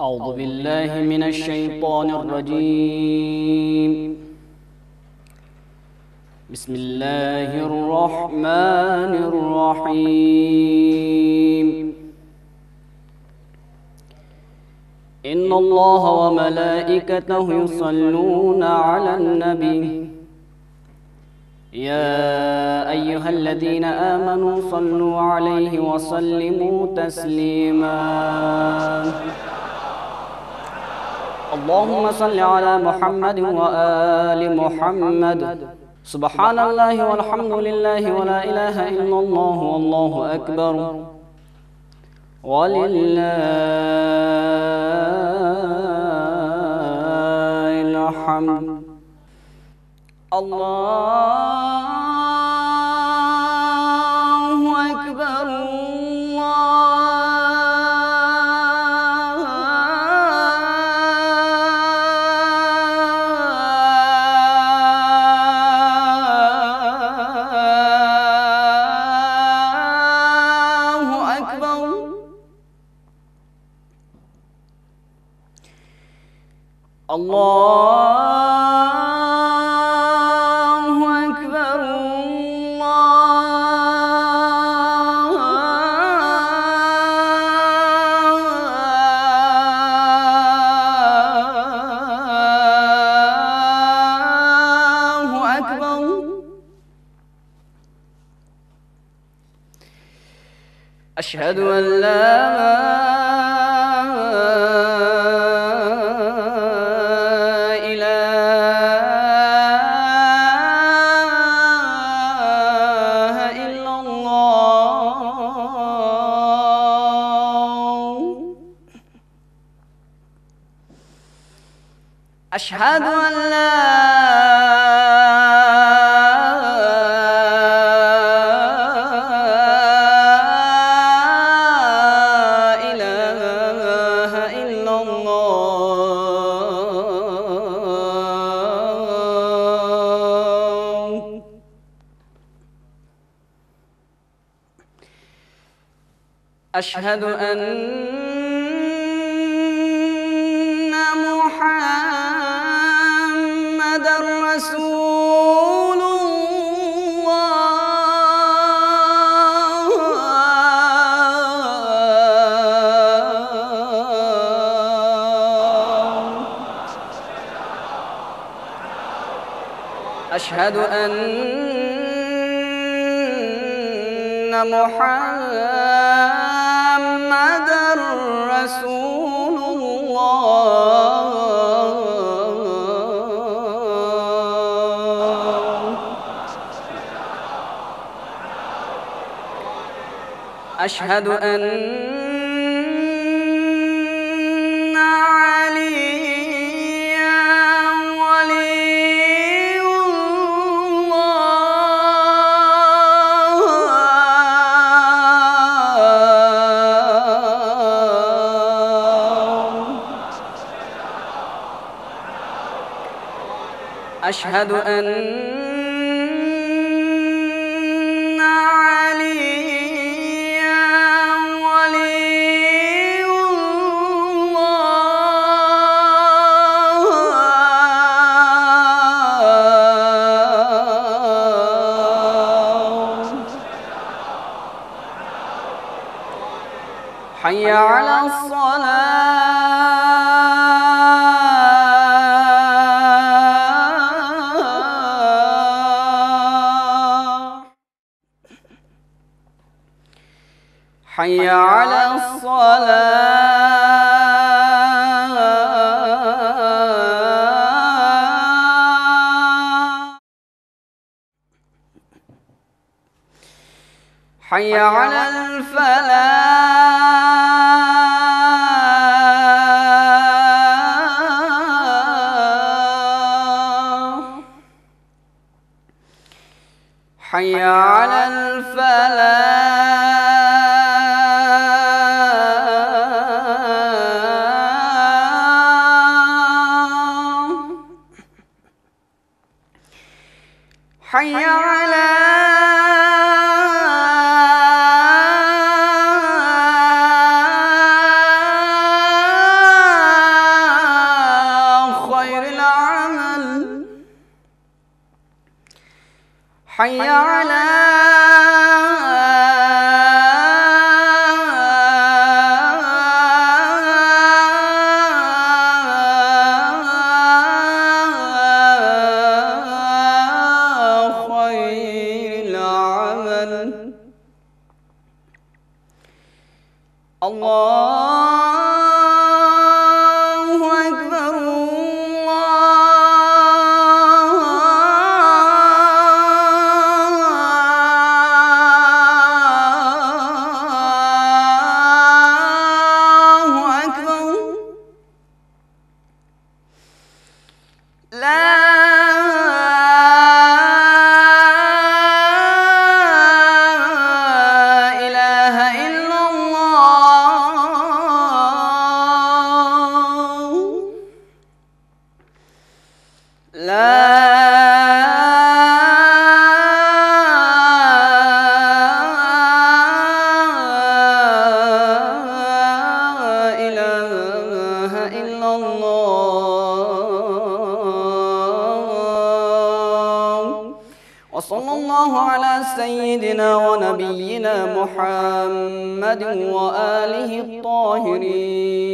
أعوذ بالله من الشيطان الرجيم. بسم الله الرحمن الرحيم. إن الله وملائكته يصلون على النبي يا أيها الذين آمنوا صلوا عليه وسلموا تسليما. اللهم صل على محمد وآل محمد. سبحان الله والحمد لله ولا إله إلا الله والله أكبر ولله الحمد. الله أكبر الله أكبر. الله أشهد أن لا إله إلا الله. أشهد أن لا أشهد أن محمدًا رسول الله. أشهد أن محمدًا رسول الله. أشهد أن عليا ولي الله. أشهد أن عليا ولي الله. حي على الصلاة. حي على الصلاة. حي على الفلاح. حي على الفلاح. حي على حي على خير العمل. الله أكبر الله أكبر. لا إله إلا الله. لا إله إلا الله. وصلى الله على سيدنا ونبينا محمد وآله الطاهرين.